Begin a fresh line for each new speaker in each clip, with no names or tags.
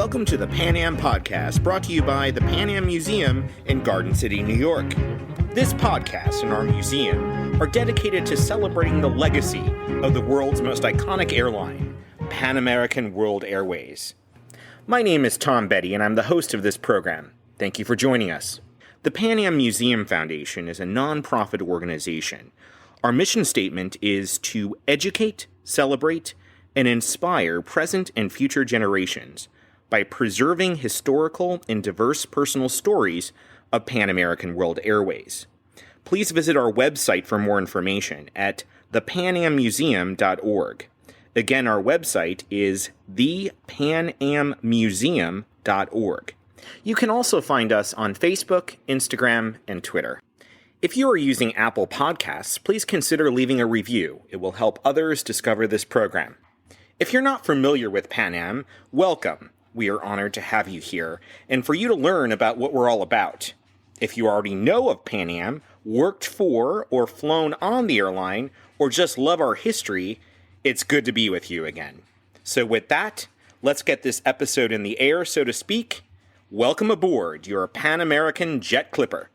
Welcome to the Pan Am Podcast, brought to you by the Pan Am Museum in Garden City, New York. This podcast and our museum are dedicated to celebrating the legacy of the world's most iconic airline, Pan American World Airways. My name is Tom Betty, and I'm the host of this program. Thank you for joining us. The Pan Am Museum Foundation is a nonprofit organization. Our mission statement is to educate, celebrate, and inspire present and future generations by preserving historical and diverse personal stories of Pan American World Airways. Please visit our website for more information at thepanammuseum.org. Again, our website is thepanammuseum.org. You can also find us on Facebook, Instagram, and Twitter. If you are using Apple Podcasts, please consider leaving a review. It will help others discover this program. If you're not familiar with Pan Am, welcome. We are honored to have you here, and for you to learn about what we're all about. If you already know of Pan Am, worked for or flown on the airline, or just love our history, it's good to be with you again. So with that, let's get this episode in the air, so to speak. Welcome aboard your Pan American Jet Clipper.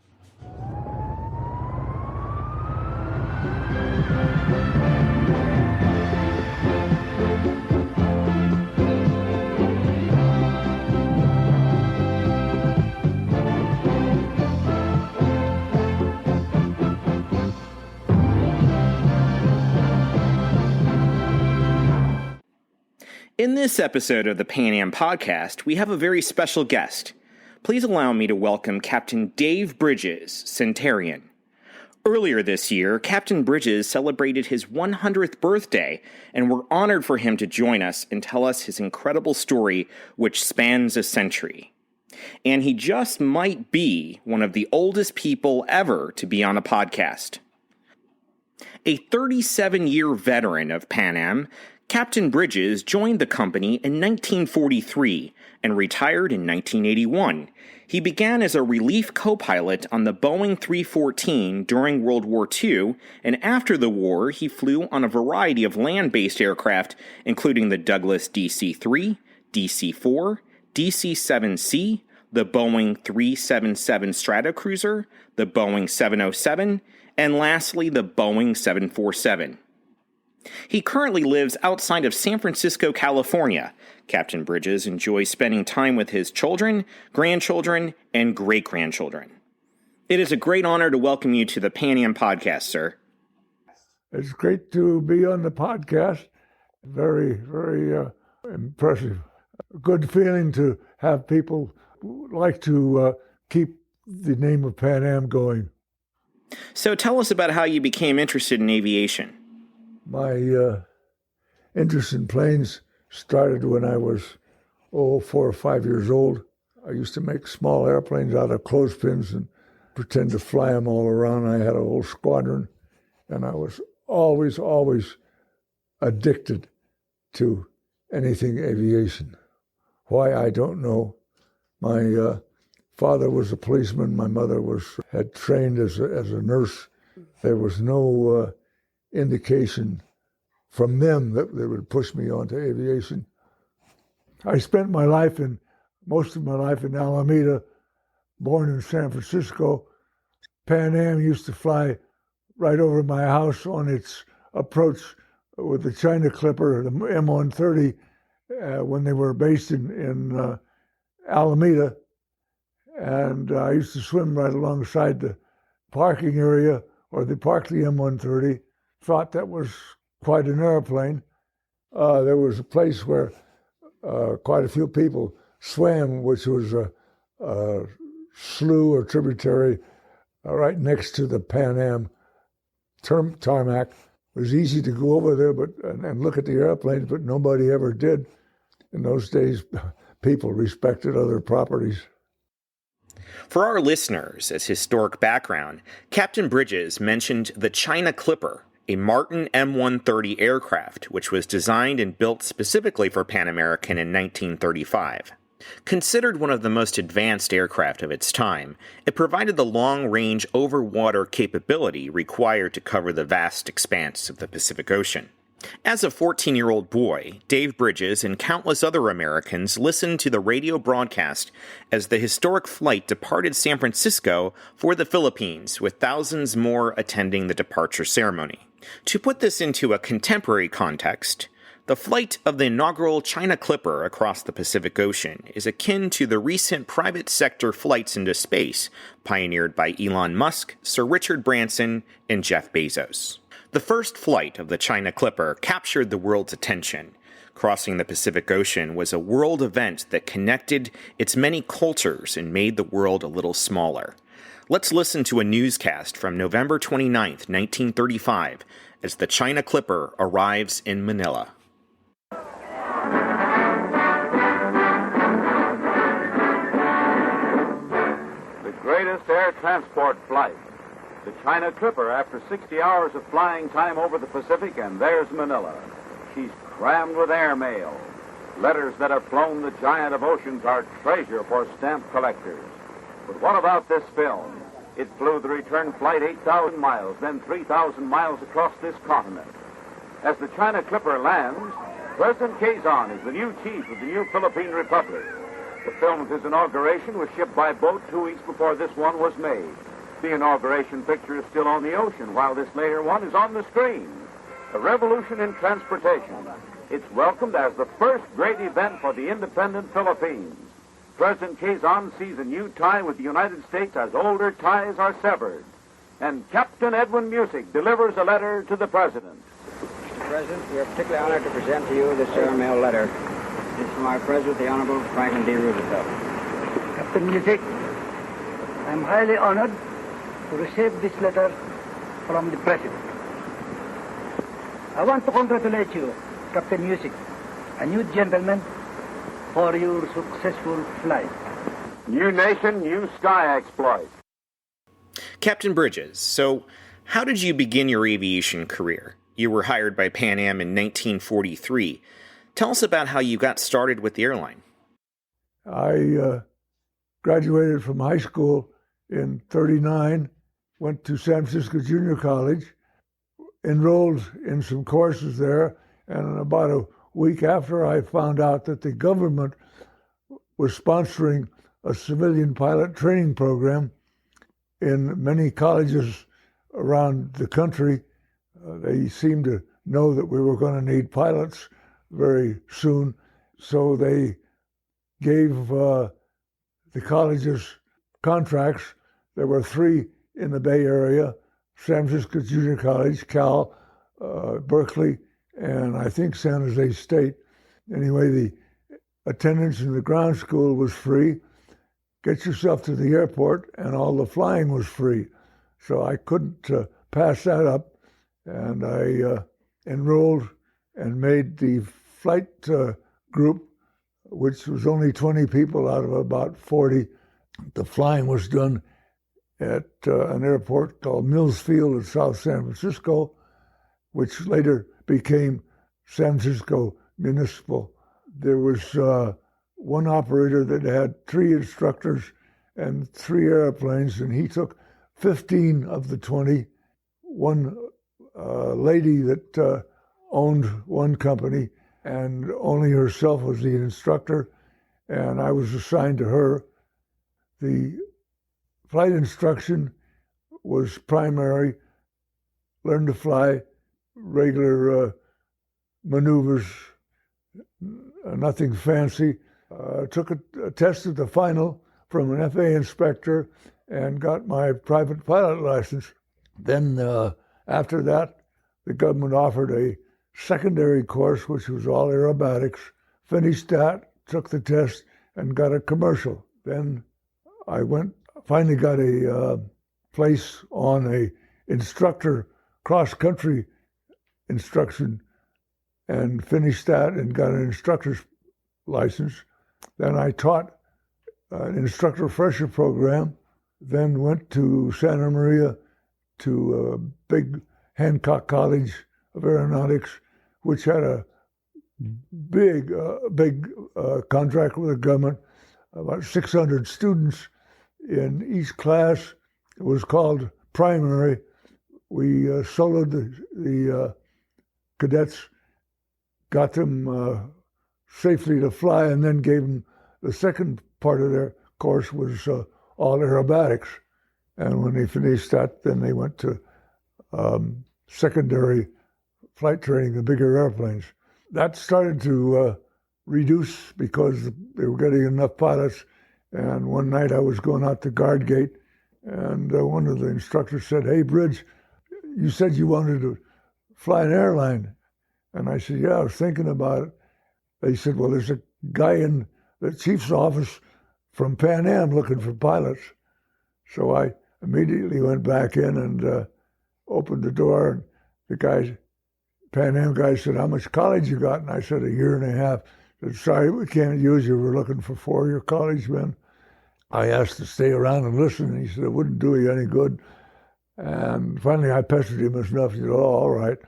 In this episode of the Pan Am Podcast, we have a very special guest. Please allow me to welcome Captain Dave Bridges, Centenarian. Earlier this year, Captain Bridges celebrated his 100th birthday, and we're honored for him to join us and tell us his incredible story, which spans a century. And he just might be one of the oldest people ever to be on a podcast. A 37-year veteran of Pan Am, Captain Bridges joined the company in 1943 and retired in 1981. He began as a relief co-pilot on the Boeing 314 during World War II, and after the war, he flew on a variety of land-based aircraft, including the Douglas DC-3, DC-4, DC-7C, the Boeing 377 Stratocruiser, the Boeing 707, and lastly, the Boeing 747. He currently lives outside of San Francisco, California. Captain Bridges enjoys spending time with his children, grandchildren, and great-grandchildren. It is a great honor to welcome you to the Pan Am Podcast, sir.
It's great to be on the podcast. Very, very impressive. Good feeling to have people like to keep the name of Pan Am going.
So tell us about how you became interested in aviation.
My interest in planes started when I was, 4 or 5 years old. I used to make small airplanes out of clothespins and pretend to fly them all around. I had a whole squadron, and I was always addicted to anything aviation. Why, I don't know. My father was a policeman. My mother had trained as a nurse. There was no indication from them that they would push me onto aviation. I spent most of my life in Alameda, born in San Francisco. Pan Am used to fly right over my house on its approach with the China Clipper, the M130, when they were based in Alameda. And I used to swim right alongside the parking area, or they parked the M130. Thought that was quite an airplane. There was a place where quite a few people swam, which was a slough or tributary right next to the Pan Am tarmac. It was easy to go over there and look at the airplanes, but nobody ever did. In those days, people respected other properties.
For our listeners, as historic background, Captain Bridges mentioned the China Clipper, a Martin M130 aircraft, which was designed and built specifically for Pan American in 1935. Considered one of the most advanced aircraft of its time, it provided the long-range over-water capability required to cover the vast expanse of the Pacific Ocean. As a 14-year-old boy, Dave Bridges and countless other Americans listened to the radio broadcast as the historic flight departed San Francisco for the Philippines, with thousands more attending the departure ceremony. To put this into a contemporary context, the flight of the inaugural China Clipper across the Pacific Ocean is akin to the recent private sector flights into space pioneered by Elon Musk, Sir Richard Branson, and Jeff Bezos. The first flight of the China Clipper captured the world's attention. Crossing the Pacific Ocean was a world event that connected its many cultures and made the world a little smaller. Let's listen to a newscast from November 29, 1935, as the China Clipper arrives in Manila.
The greatest air transport flight. The China Clipper, after 60 hours of flying time over the Pacific, and there's Manila. She's crammed with airmail. Letters that have flown the giant of oceans are treasure for stamp collectors. But what about this film? It flew the return flight 8,000 miles, then 3,000 miles across this continent. As the China Clipper lands, President Quezon is the new chief of the new Philippine Republic. The film of his inauguration was shipped by boat 2 weeks before this one was made. The inauguration picture is still on the ocean, while this later one is on the screen. A revolution in transportation. It's welcomed as the first great event for the independent Philippines. President Quezon sees a new tie with the United States as older ties are severed. And Captain Edwin Musick delivers a letter to the President.
Mr. President, we are particularly honored to present to you this airmail letter. It is from our President, the Honorable Franklin D. Roosevelt.
Captain Musick, I am highly honored to receive this letter from the President. I want to congratulate you, Captain Musick, a new gentleman, for your successful flight.
New nation, new sky exploit.
Captain Bridges, so how did you begin your aviation career? You were hired by Pan Am in 1943. Tell us about how you got started with the airline.
I graduated from high school in '39, went to San Francisco Junior College, enrolled in some courses there, and about a week after I found out that the government was sponsoring a civilian pilot training program in many colleges around the country. They seemed to know that we were going to need pilots very soon, so they gave the colleges contracts. There were 3 in the Bay Area: San Francisco Junior College, Cal, Berkeley, and I think San Jose State. Anyway, the attendance in the ground school was free. Get yourself to the airport, and all the flying was free. So I couldn't pass that up, and I enrolled and made the flight group, which was only 20 people out of about 40. The flying was done at an airport called Mills Field in South San Francisco, which later became San Francisco Municipal. There was one operator that had 3 instructors and 3 airplanes, and he took 15 of the 20. One lady that owned one company, and only herself was the instructor, and I was assigned to her. The flight instruction was primary, learn to fly, regular maneuvers, nothing fancy. Took a test at the final from an FAA inspector and got my private pilot license. Then after that, the government offered a secondary course, which was all aerobatics. Finished that, took the test, and got a commercial. Then I finally got a place on a instructor cross-country instruction and finished that and got an instructor's license. Then I taught an instructor refresher program, then went to Santa Maria to a big Hancock College of Aeronautics, which had a big contract with the government, about 600 students in each class. It was called primary. We soloed the cadets got them safely to fly, and then gave them the second part of their course was all aerobatics. And when they finished that, then they went to secondary flight training, the bigger airplanes. That started to reduce because they were getting enough pilots. And one night I was going out the guard gate, and one of the instructors said, "Hey, Bridge, you said you wanted to fly an airline." And I said, "Yeah, I was thinking about it." They said, "Well, there's a guy in the chief's office from Pan Am looking for pilots." So I immediately went back in and opened the door, and the guy, Pan Am guy, said, "How much college you got?" And I said, 1.5 years. He said, "Sorry, we can't use you. We're looking for 4-year college men." I asked to stay around and listen, and he said, "It wouldn't do you any good." And finally I pestered him enough. He said, "Oh, all right."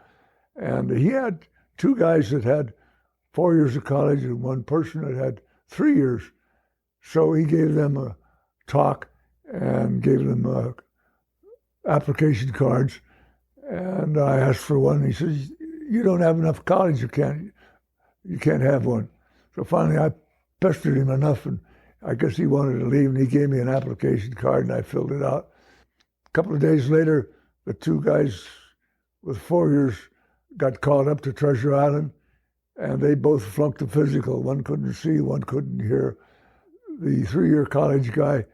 And he had 2 guys that had 4 years of college and 1 person that had 3 years. So he gave them a talk and gave them application cards. And I asked for one. He says, "You don't have enough college. You can't have one." So finally I pestered him enough, and I guess he wanted to leave, and he gave me an application card, and I filled it out. A couple of days later, the 2 guys with 4 years got called up to Treasure Island, and they both flunked the physical. One couldn't see, one couldn't hear. The 3-year college guy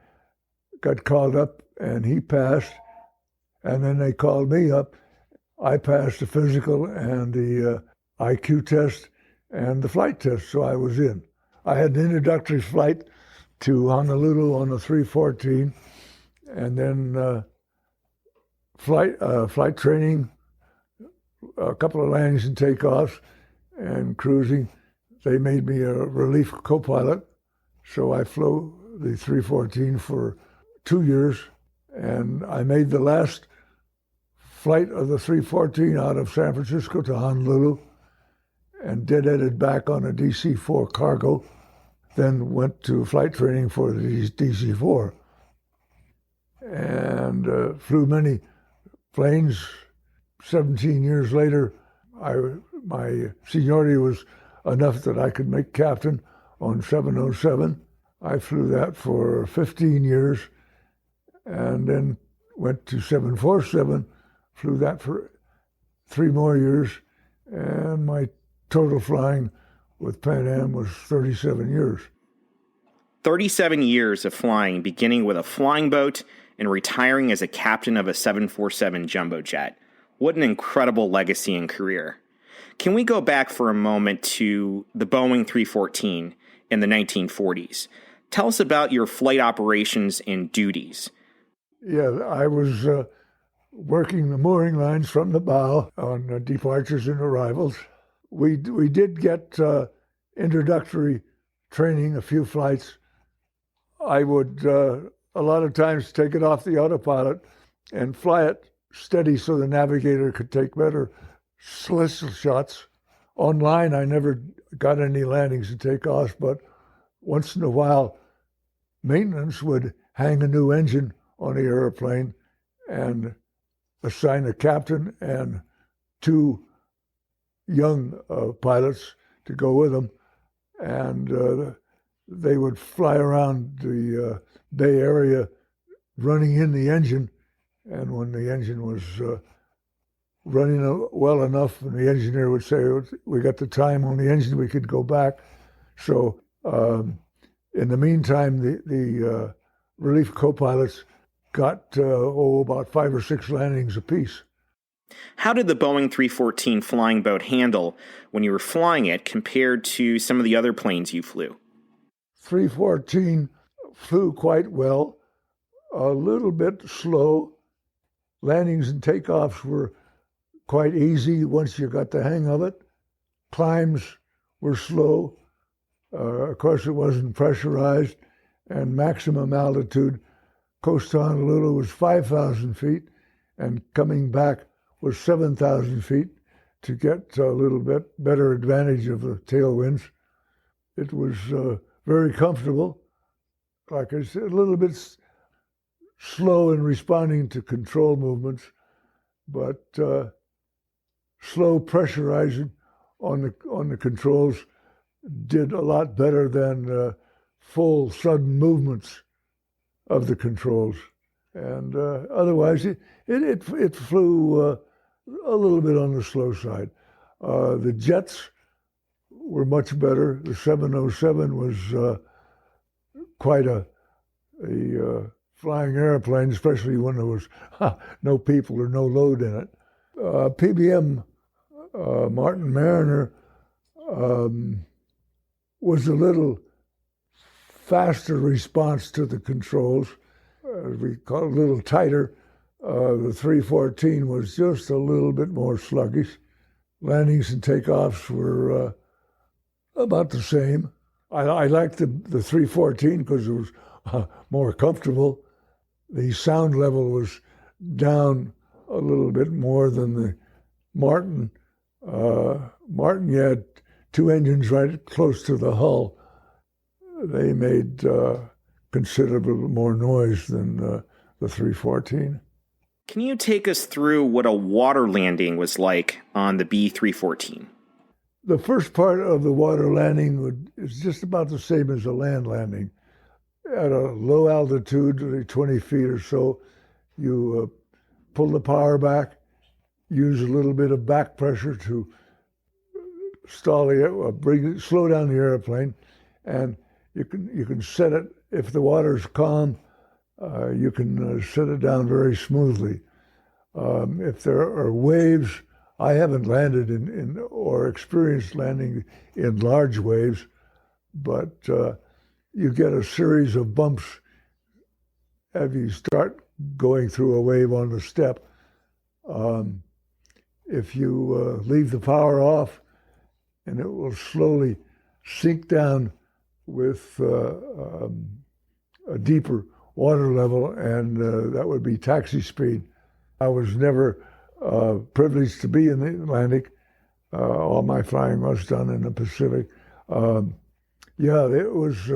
got called up, and he passed, and then they called me up. I passed the physical and the IQ test and the flight test, so I was in. I had an introductory flight to Honolulu on a 314, and then flight training, a couple of landings and takeoffs, and cruising. They made me a relief co-pilot, so I flew the 314 for 2 years, and I made the last flight of the 314 out of San Francisco to Honolulu, and dead-headed back on a DC-4 cargo, then went to flight training for the DC-4, and flew many planes. 17 years later, my seniority was enough that I could make captain on 707. I flew that for 15 years, and then went to 747, flew that for 3 more years, and my total flying with Pan Am was 37 years.
37 years of flying, beginning with a flying boat and retiring as a captain of a 747 jumbo jet. What an incredible legacy and career. Can we go back for a moment to the Boeing 314 in the 1940s? Tell us about your flight operations and duties.
Yeah, I was working the mooring lines from the bow on departures and arrivals. We did get introductory training, a few flights. I would a lot of times take it off the autopilot and fly it steady so the navigator could take better celestial shots. Online, I never got any landings and takeoffs, but once in a while, maintenance would hang a new engine on the airplane and assign a captain and 2 young pilots to go with them, and they would fly around the Bay Area running in the engine, and when the engine was running well enough, and the engineer would say, "We got the time on the engine, we could go back." So in the meantime, the relief co-pilots got about 5 or 6 landings apiece.
How did the Boeing 314 flying boat handle when you were flying it compared to some of the other planes you flew?
314 flew quite well, a little bit slow. Landings and takeoffs were quite easy once you got the hang of it. Climbs were slow. Of course, it wasn't pressurized, and maximum altitude, coast to Honolulu was 5,000 feet, and coming back was 7,000 feet to get a little bit better advantage of the tailwinds. It was very comfortable. Like I said, a little bit slow in responding to control movements, but slow pressurizing on the controls did a lot better than full sudden movements of the controls. And otherwise, it flew a little bit on the slow side. The jets were much better. The 707 was quite a flying airplane, especially when there was no people or no load in it. PBM Martin Mariner was a little faster response to the controls. We call it a little tighter. The 314 was just a little bit more sluggish. Landings and takeoffs were about the same. I liked the 314 because it was more comfortable. The sound level was down a little bit more than the Martin. Martin, you had two engines right close to the hull. They made considerably more noise than the 314.
Can you take us through what a water landing was like on the B-314?
The first part of the water landing is just about the same as a land landing. At a low altitude, 20 feet or so, you pull the power back, use a little bit of back pressure to slow down the airplane, and you can set it. If the water's calm, you can set it down very smoothly. If there are waves, I haven't landed in or experienced landing in large waves, but you get a series of bumps as you start going through a wave on the step. If you leave the power off, and it will slowly sink down with a deeper water level, and that would be taxi speed. I was never privileged to be in the Atlantic. All my flying was done in the Pacific. It was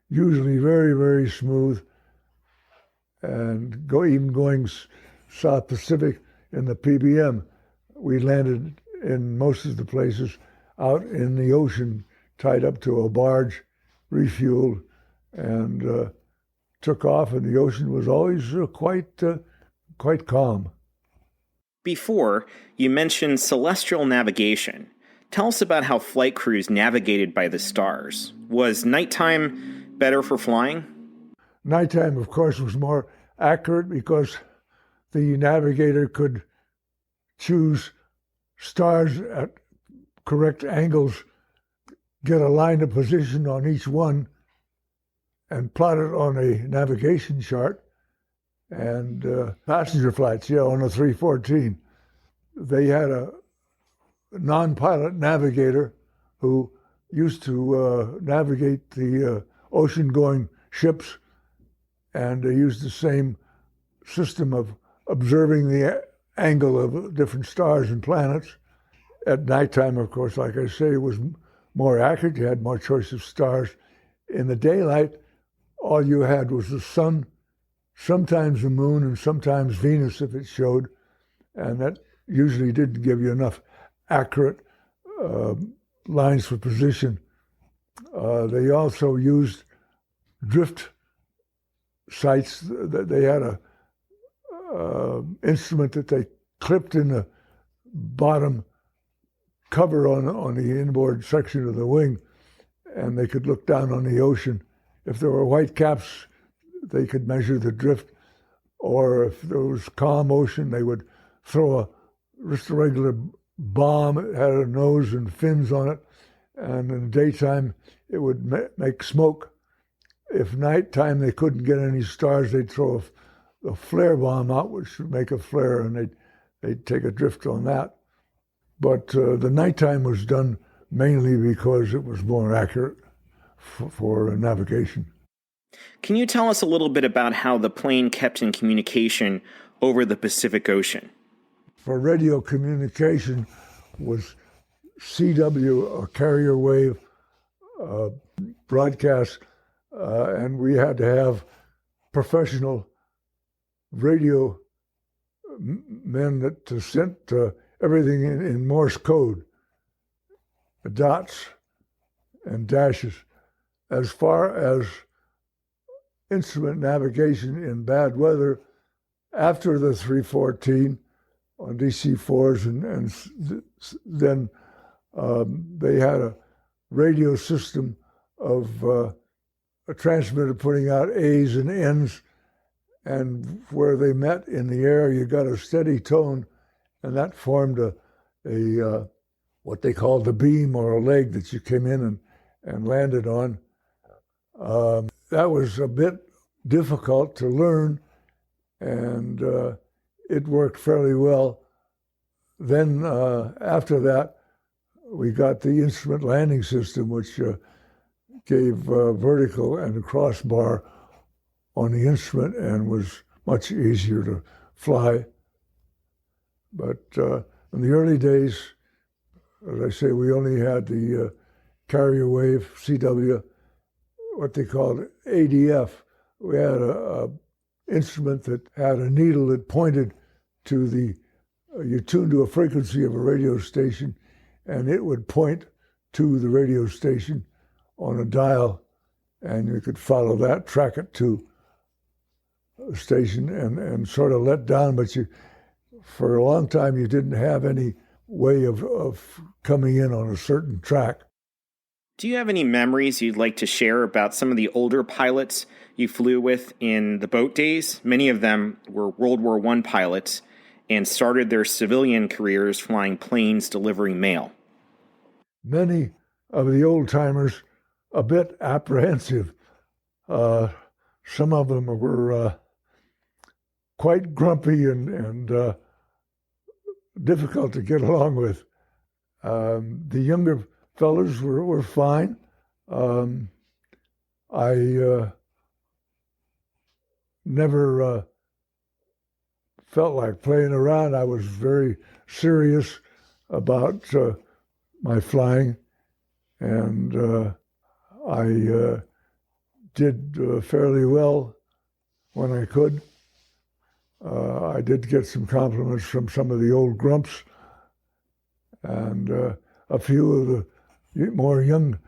usually very, very smooth. And even going South Pacific in the PBM, we landed in most of the places out in the ocean, tied up to a barge, refueled, and took off. And the ocean was always quite calm.
Before, you mentioned celestial navigation. Tell us about how flight crews navigated by the stars. Was nighttime better for flying?
Nighttime, of course, was more accurate because the navigator could choose stars at correct angles, get a line of position on each one, and plot it on a navigation chart. And passenger flights, on a 314, they had a non-pilot navigator who used to navigate the ocean-going ships, and they used the same system of observing the angle of different stars and planets. At nighttime, of course, like I say, it was more accurate. You had more choice of stars. In the daylight, all you had was the sun, sometimes the moon, and sometimes Venus if it showed, and that usually didn't give you enough accurate lines for position. They also used drift sights. They had a instrument that they clipped in the bottom cover on the inboard section of the wing, and they could look down on the ocean. If there were white caps, they could measure the drift, or if there was calm ocean, they would throw just a regular bomb. It had a nose and fins on it, and in the daytime, it would make smoke. If nighttime they couldn't get any stars, they'd throw a flare bomb out, which would make a flare, and they'd take a drift on that. But the nighttime was done mainly because it was more accurate for navigation.
Can you tell us a little bit about how the plane kept in communication over the Pacific Ocean?
For radio communication was CW, a carrier wave broadcast, and we had to have professional radio men that sent everything in Morse code. dots and dashes. As far as instrument navigation in bad weather, after the 314 on DC-4s, and then they had a radio system of a transmitter putting out A's and N's, and where they met in the air, you got a steady tone, and that formed a what they called a beam or a leg that you came in and landed on. That was a bit difficult to learn, and it worked fairly well. Then after that, we got the instrument landing system, which gave vertical and crossbar on the instrument and was much easier to fly. But in the early days, as I say, we only had the carrier wave, CW, what they called ADF. We had a instrument that had a needle that pointed to the, you tuned to a frequency of a radio station, and it would point to the radio station on a dial, and you could follow that, track it to a station, and sort of let down, but for a long time, you didn't have any way of coming in on a certain track.
Do you have any memories you'd like to share about some of the older pilots you flew with in the boat days? Many of them were World War I pilots and started their civilian careers flying planes delivering mail.
Many of the old-timers a bit apprehensive. Some of them were quite grumpy and difficult to get along with. The younger fellas were fine. I never felt like playing around. I was very serious about my flying, and I did fairly well when I could. I did get some compliments from some of the old grumps, and a few of the more young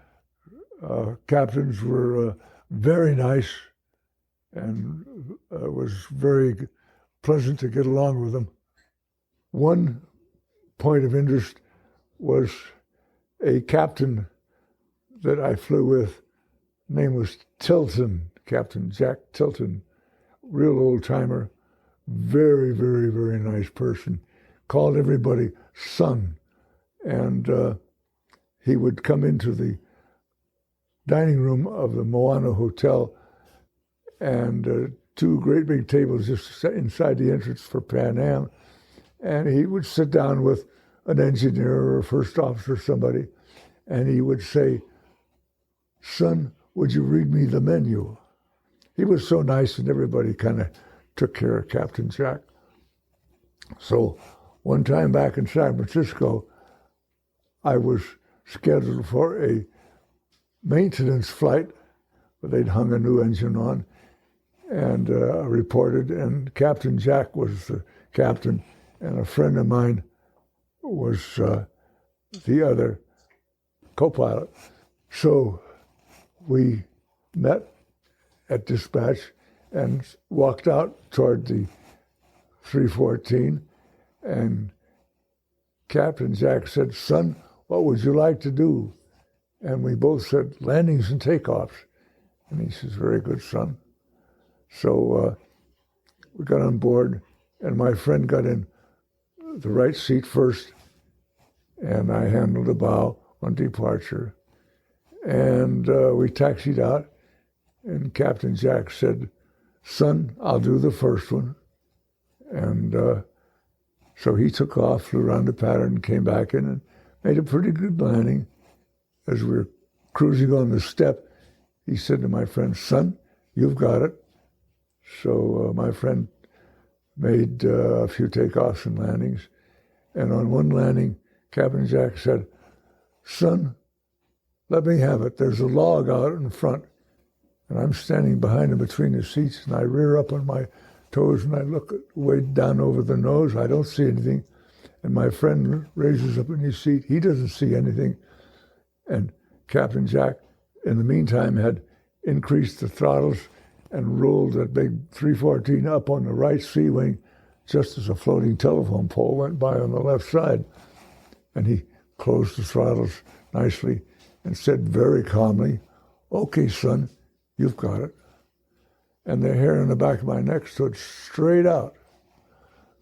captains were very nice, and it was very pleasant to get along with them. One point of interest was a captain that I flew with. Name was Tilton, Captain Jack Tilton, real old-timer, very, very, very nice person. Called everybody son, and he would come into the dining room of the Moana Hotel, and two great big tables just inside the entrance for Pan Am, and he would sit down with an engineer or a first officer or somebody, and he would say, "Son, would you read me the menu?" He was so nice, and everybody kind of took care of Captain Jack. So one time back in San Francisco, I was scheduled for a maintenance flight, where they'd hung a new engine on, and I reported, and Captain Jack was the captain, and a friend of mine was the other co-pilot. So we met at dispatch and walked out toward the 314, and Captain Jack said, "Son, what would you like to do?" And we both said, "Landings and takeoffs." And he says, "Very good, son." So we got on board, and my friend got in the right seat first, and I handled the bow on departure. And we taxied out, and Captain Jack said, "Son, I'll do the first one." And so he took off, flew around the pattern, came back in, and made a pretty good landing. As we were cruising on the step, he said to my friend, "Son, you've got it." So my friend made a few takeoffs and landings. And on one landing, Captain Jack said, "Son, let me have it. There's a log out in front." And I'm standing behind him between the seats, and I rear up on my toes, and I look way down over the nose. I don't see anything. And my friend raises up in his seat. He doesn't see anything. And Captain Jack, in the meantime, had increased the throttles and rolled that big 314 up on the right sea wing just as a floating telephone pole went by on the left side. And he closed the throttles nicely and said very calmly, "Okay, son, you've got it." And the hair on the back of my neck stood straight out.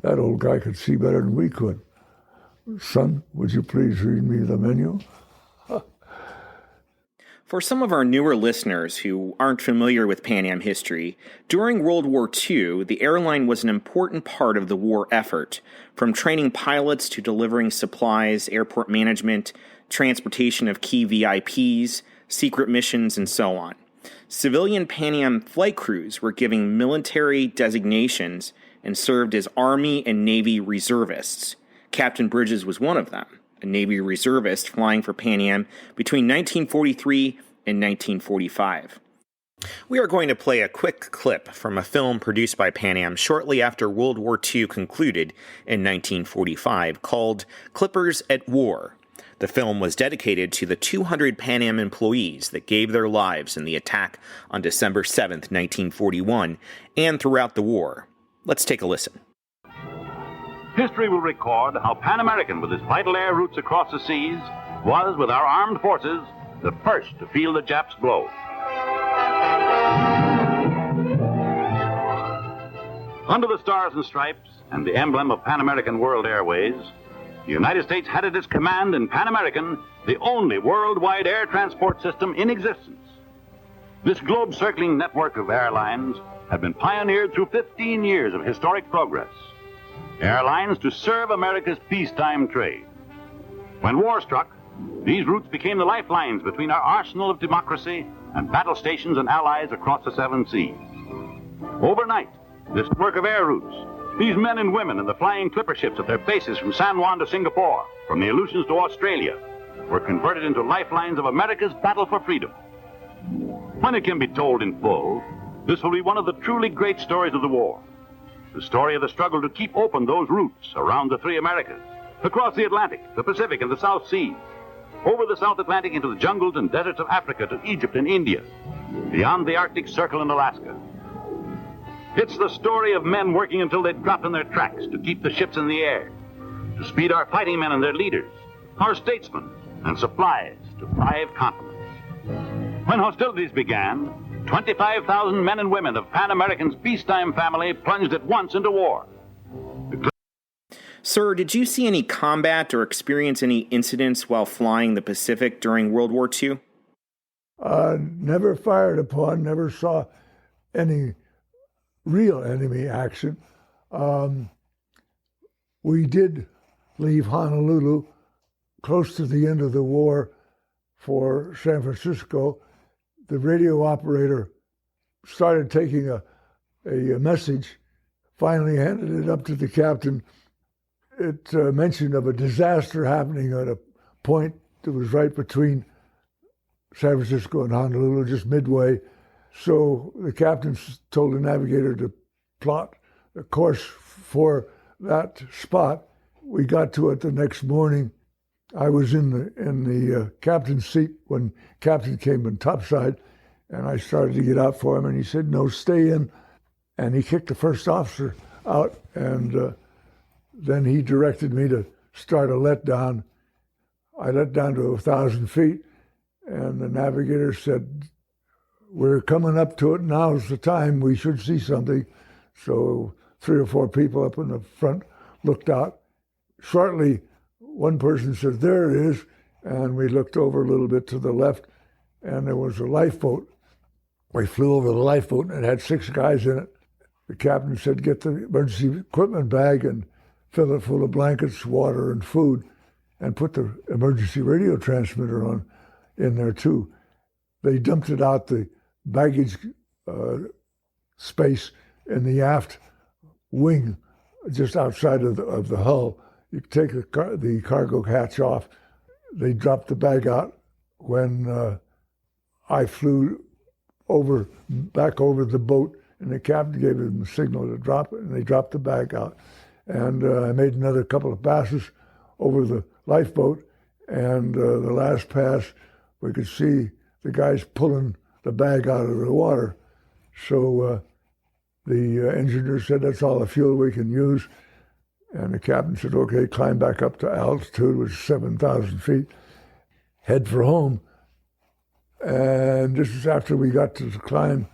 That old guy could see better than we could. "Son, would you please read me the menu?"
For some of our newer listeners who aren't familiar with Pan Am history, during World War II, the airline was an important part of the war effort, from training pilots to delivering supplies, airport management, transportation of key VIPs, secret missions, and so on. Civilian Pan Am flight crews were given military designations and served as Army and Navy reservists. Captain Bridges was one of them, a Navy reservist flying for Pan Am between 1943 and 1945. We are going to play a quick clip from a film produced by Pan Am shortly after World War II concluded in 1945 called Clippers at War. The film was dedicated to the 200 Pan Am employees that gave their lives in the attack on December 7th, 1941, and throughout the war. Let's take a listen.
History will record how Pan American, with its vital air routes across the seas, was, with our armed forces, the first to feel the Japs' blow. Under the stars and stripes and the emblem of Pan American World Airways, the United States had at its command in Pan American the only worldwide air transport system in existence. This globe-circling network of airlines had been pioneered through 15 years of historic progress. Airlines to serve America's peacetime trade. When war struck, these routes became the lifelines between our arsenal of democracy and battle stations and allies across the seven seas. Overnight, this network of air routes, these men and women in the flying clipper ships at their bases from San Juan to Singapore, from the Aleutians to Australia, were converted into lifelines of America's battle for freedom. When it can be told in full, this will be one of the truly great stories of the war. The story of the struggle to keep open those routes around the three Americas, across the Atlantic, the Pacific, and the South Seas, over the South Atlantic into the jungles and deserts of Africa to Egypt and India, beyond the Arctic Circle and Alaska. It's the story of men working until they drop in their tracks to keep the ships in the air, to speed our fighting men and their leaders, our statesmen, and supplies to 5 continents. When hostilities began, 25,000 men and women of Pan American's peacetime family plunged at once into war.
Sir, did you see any combat or experience any incidents while flying the Pacific during World War II?
Never fired upon, never saw any real enemy action. We did leave Honolulu close to the end of the war for San Francisco. The radio operator started taking a message, finally handed it up to the captain. It mentioned of a disaster happening at a point that was right between San Francisco and Honolulu, just midway. So the captain told the navigator to plot a course for that spot. We got to it the next morning. I was in the captain's seat when captain came in topside, and I started to get out for him, and he said, "No, stay in." And he kicked the first officer out, and then he directed me to start a letdown. I let down to 1,000 feet, and the navigator said, "We're coming up to it. Now's the time. We should see something." So 3 or 4 people up in the front looked out. Shortly, one person said, "There it is." And we looked over a little bit to the left, and there was a lifeboat. We flew over the lifeboat, and it had 6 guys in it. The captain said, "Get the emergency equipment bag and fill it full of blankets, water, and food, and put the emergency radio transmitter on in there too." They dumped it out the baggage space in the aft wing, just outside of the hull. You take the cargo hatch off. They dropped the bag out. When I flew back over the boat, and the captain gave them the signal to drop it, and they dropped the bag out. And I made another couple of passes over the lifeboat, and the last pass we could see the guys pulling the bag out of the water. So the engineer said, that's all the fuel we can use. And the captain said, okay, climb back up to altitude, which is 7,000 feet, head for home. And this is after we got to the climb,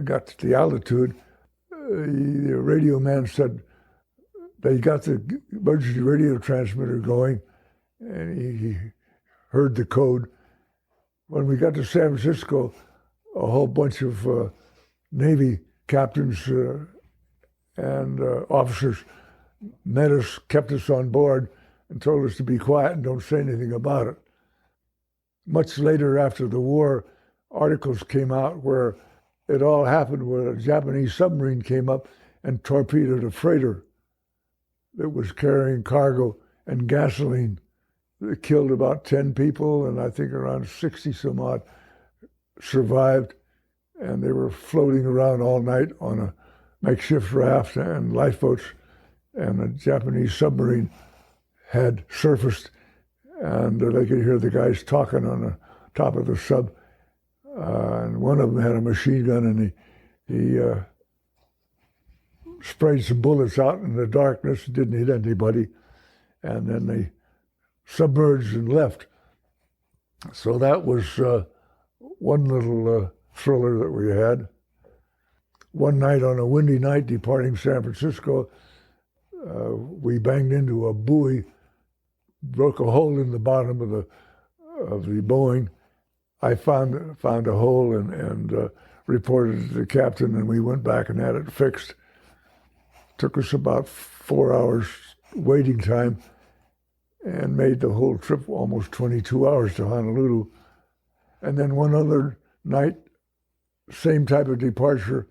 got to the altitude. The radio man said they got the emergency radio transmitter going, and he heard the code. When we got to San Francisco, a whole bunch of Navy captains and officers met us, kept us on board, and told us to be quiet and don't say anything about it. Much later, after the war, articles came out where it all happened, where a Japanese submarine came up and torpedoed a freighter that was carrying cargo and gasoline. It killed about 10 people, and I think around 60 some odd survived. And they were floating around all night on a makeshift raft and lifeboats. And a Japanese submarine had surfaced, and they could hear the guys talking on the top of the sub. And one of them had a machine gun, and he sprayed some bullets out in the darkness. Didn't hit anybody. And then they submerged and left. So that was one little thriller that we had. One night, on a windy night departing San Francisco, we banged into a buoy, broke a hole in the bottom of the Boeing. I found a hole and reported it to the captain, and we went back and had it fixed. Took us about 4 hours waiting time, and made the whole trip almost 22 hours to Honolulu. And then one other night, same type of departure,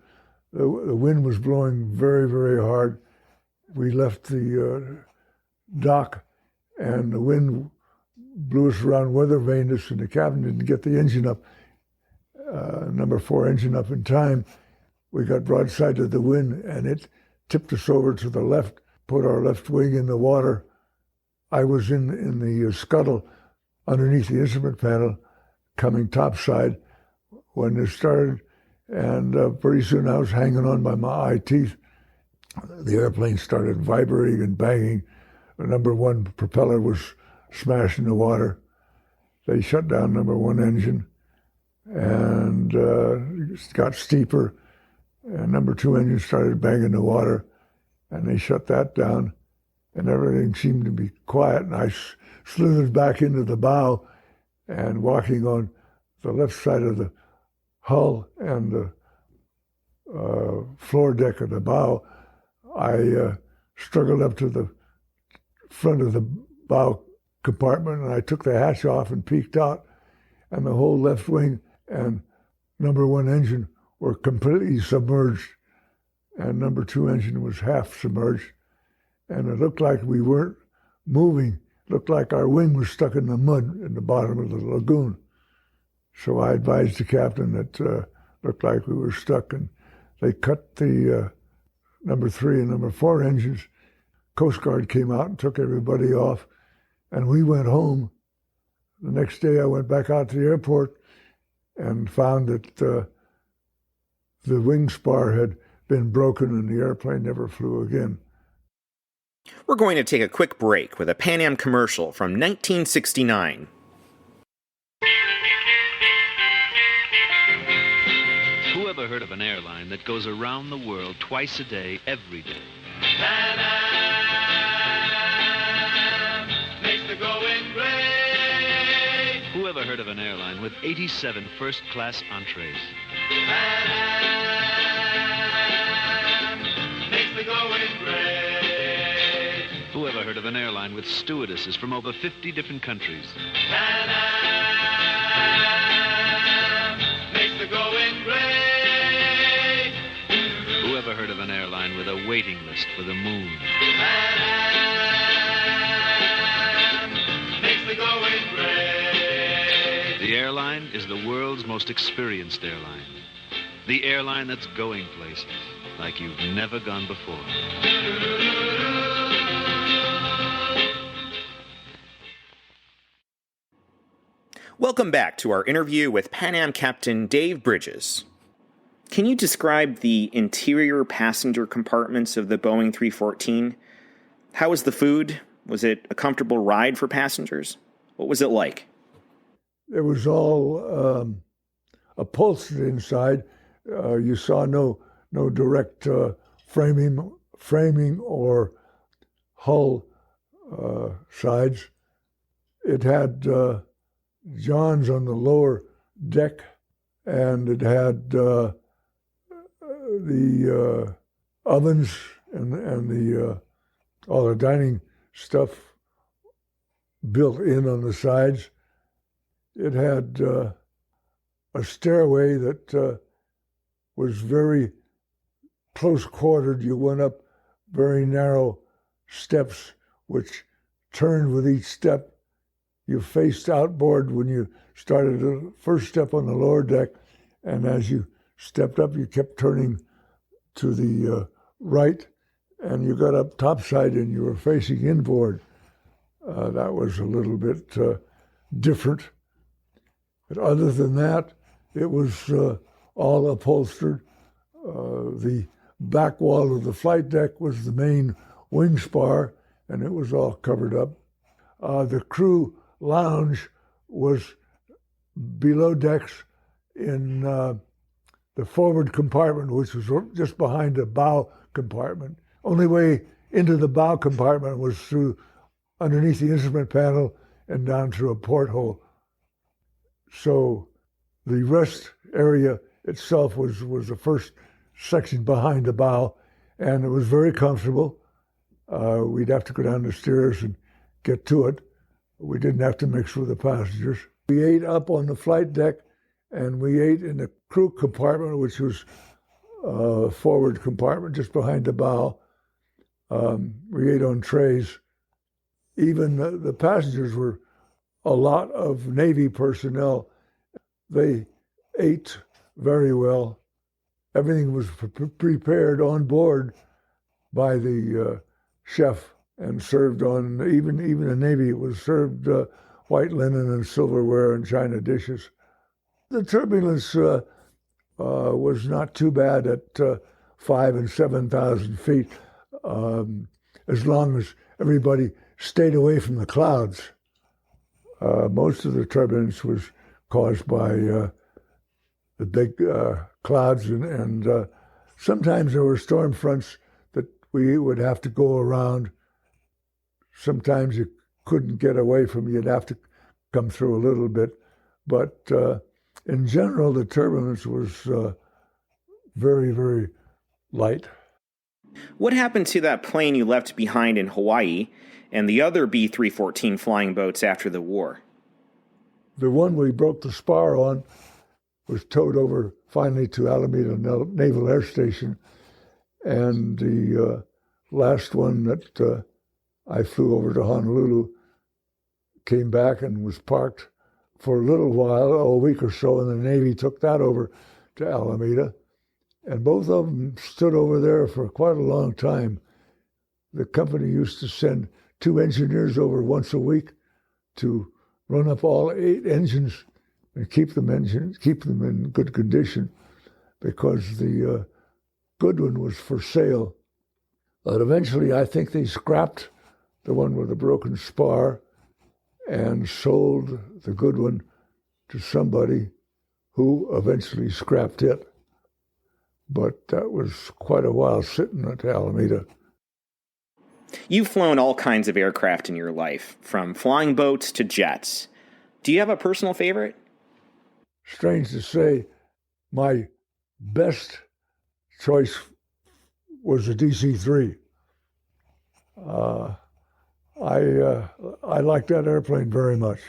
the wind was blowing very, very hard. We left the dock, and the wind blew us around, weather vaned us, and the captain didn't get the engine up, number 4 engine up in time. We got broadside to the wind, and it tipped us over to the left, put our left wing in the water. I was in the scuttle underneath the instrument panel, coming topside when it started, and pretty soon I was hanging on by my eye teeth. The airplane started vibrating and banging. The number 1 propeller was smashed in the water. They shut down number 1 engine, and it got steeper. And number 2 engine started banging the water, and they shut that down, and everything seemed to be quiet. And I slithered back into the bow, and walking on the left side of the hull and the floor deck of the bow, I struggled up to the front of the bow compartment, and I took the hatch off and peeked out, and the whole left wing and number 1 engine were completely submerged, and number 2 engine was half submerged, and it looked like we weren't moving. It looked like our wing was stuck in the mud in the bottom of the lagoon. So I advised the captain that looked like we were stuck, and they cut the number 3 and number 4 engines. Coast Guard came out and took everybody off, and we went home. The next day I went back out to the airport and found that the wing spar had been broken and the airplane never flew again.
We're going to take a quick break with a Pan Am commercial from 1969.
Who ever heard of an airline that goes around the world twice a day, every day?
Pan Am makes the going great.
Who ever heard of an airline with 87 first-class entrees?
Pan Am makes the going great.
Who ever heard of an airline with stewardesses from over 50 different countries?
Pan Am makes the going great.
Who ever heard of an airline with a waiting list for the moon?
Pan Am makes the going great.
The airline is the world's most experienced airline. The airline that's going places like you've never gone before.
Welcome back to our interview with Pan Am Captain Dave Bridges. Can you describe the interior passenger compartments of the Boeing 314? How was the food? Was it a comfortable ride for passengers? What was it like?
It was all upholstered inside. You saw no direct framing or hull sides. It had johns on the lower deck, and it had the ovens and the all the dining stuff built in on the sides. It had a stairway that was very close quartered. You went up very narrow steps, which turned with each step. You faced outboard when you started the first step on the lower deck, and as you stepped up, you kept turning to the right, and you got up topside and you were facing inboard. That was a little bit different. But other than that, it was all upholstered. The back wall of the flight deck was the main wing spar, and it was all covered up. The crew lounge was below decks in the forward compartment, which was just behind the bow compartment. Only way into the bow compartment was through underneath the instrument panel and down through a porthole. So the rest area itself was the first section behind the bow, and it was very comfortable. We'd have to go down the stairs and get to it. We didn't have to mix with the passengers. We ate up on the flight deck, and we ate in the crew compartment, which was a forward compartment just behind the bow. We ate on trays. Even the passengers were a lot of Navy personnel. They ate very well. Everything was prepared on board by the chef and served on, even the Navy, it was served white linen and silverware and china dishes. The turbulence was not too bad at 5,000 and 7,000 feet, as long as everybody stayed away from the clouds. Most of the turbulence was caused by the big clouds, and sometimes there were storm fronts that we would have to go around. Sometimes you couldn't get away from, you'd have to come through a little bit. But in general, the turbulence was very, very light.
What happened to that plane you left behind in Hawaii and the other B-314 flying boats after the war?
The one we broke the spar on was towed over finally to Alameda Naval Air Station. And the last one that I flew over to Honolulu came back and was parked for a little while, a week or so, and the Navy took that over to Alameda. And both of them stood over there for quite a long time. The company used to send 2 engineers over once a week to run up all 8 engines and keep them in good condition, because the good one was for sale. But eventually, I think they scrapped the one with the broken spar and sold the good one to somebody who eventually scrapped it. But that was quite a while sitting at Alameda.
You've flown all kinds of aircraft in your life, from flying boats to jets. Do you have a personal favorite?
Strange to say, my best choice was a DC-3. I liked that airplane very much.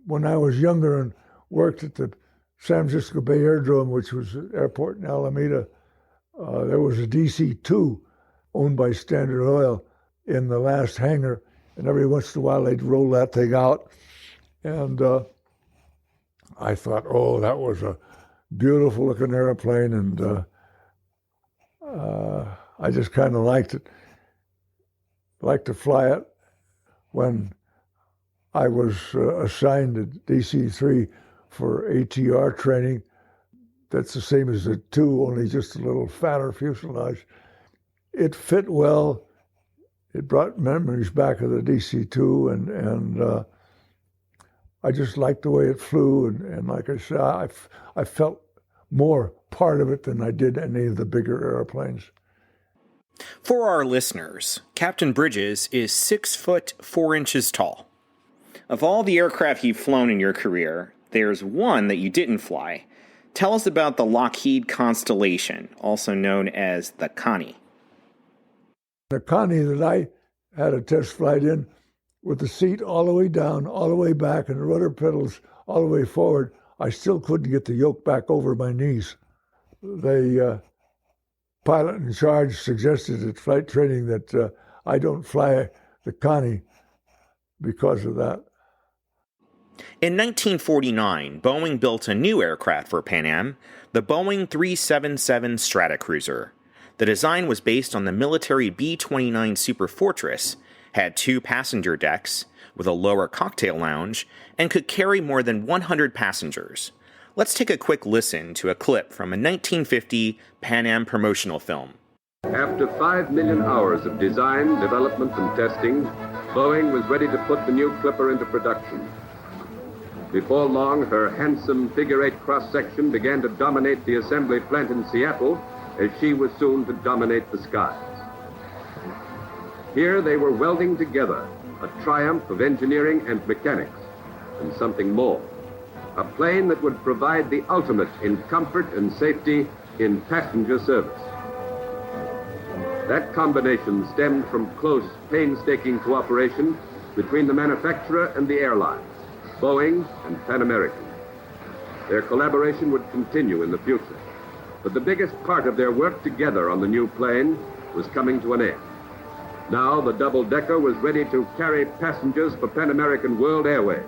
When I was younger and worked at the San Francisco Bay Aerodrome, which was an airport in Alameda, there was a DC-2 owned by Standard Oil in the last hangar, and every once in a while they'd roll that thing out. And I thought, oh, that was a beautiful looking airplane, and I just kind of liked it. Liked to fly it. When I was assigned to DC-3 for ATR training. That's the same as the 2, only just a little fatter fuselage. It fit well. It brought memories back of the DC-2, and I just liked the way it flew. And like I said, I felt more part of it than I did any of the bigger airplanes.
For our listeners, Captain Bridges is 6 foot 4 inches tall. Of all the aircraft you've flown in your career, there's one that you didn't fly. Tell us about the Lockheed Constellation, also known as the Connie.
The Connie that I had a test flight in, with the seat all the way down, all the way back, and the rudder pedals all the way forward, I still couldn't get the yoke back over my knees. The pilot in charge suggested at flight training that I don't fly the Connie because of that.
In 1949, Boeing built a new aircraft for Pan Am, the Boeing 377 Stratocruiser. The design was based on the military B-29 Super Fortress, had 2 passenger decks, with a lower cocktail lounge, and could carry more than 100 passengers. Let's take a quick listen to a clip from a 1950 Pan Am promotional film.
After 5 million hours of design, development, and testing, Boeing was ready to put the new Clipper into production. Before long, her handsome figure-8 cross-section began to dominate the assembly plant in Seattle, as she was soon to dominate the skies. Here they were welding together a triumph of engineering and mechanics, and something more, a plane that would provide the ultimate in comfort and safety in passenger service. That combination stemmed from close, painstaking cooperation between the manufacturer and the airline, Boeing and Pan American. Their collaboration would continue in the future, but the biggest part of their work together on the new plane was coming to an end. Now the double-decker was ready to carry passengers for Pan American World Airways,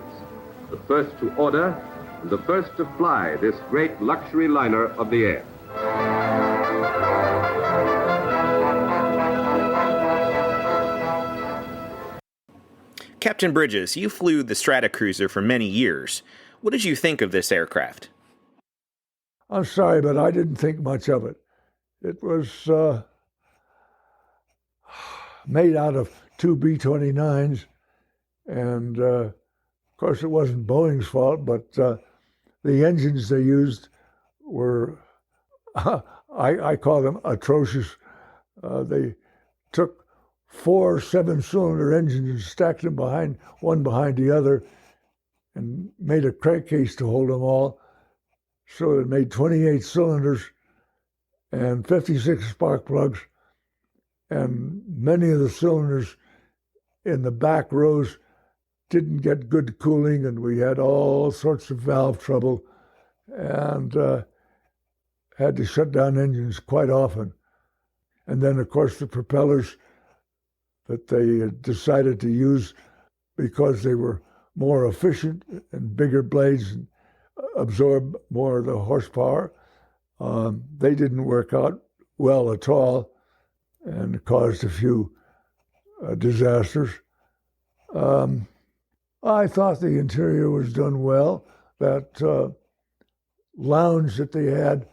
the first to order and the first to fly this great luxury liner of the air.
Captain Bridges, you flew the Stratocruiser for many years. What did you think of this aircraft?
I'm sorry, but I didn't think much of it. It was made out of 2 B-29s, and of course it wasn't Boeing's fault, but the engines they used were, I call them atrocious. They took 4 7-cylinder engines and stacked them one behind the other, and made a crankcase to hold them all. So it made 28 cylinders and 56 spark plugs, and many of the cylinders in the back rows didn't get good cooling, and we had all sorts of valve trouble, and had to shut down engines quite often. And then, of course, the propellers that they decided to use, because they were more efficient and bigger blades and absorb more of the horsepower, they didn't work out well at all and caused a few disasters. I thought the interior was done well. That lounge that they had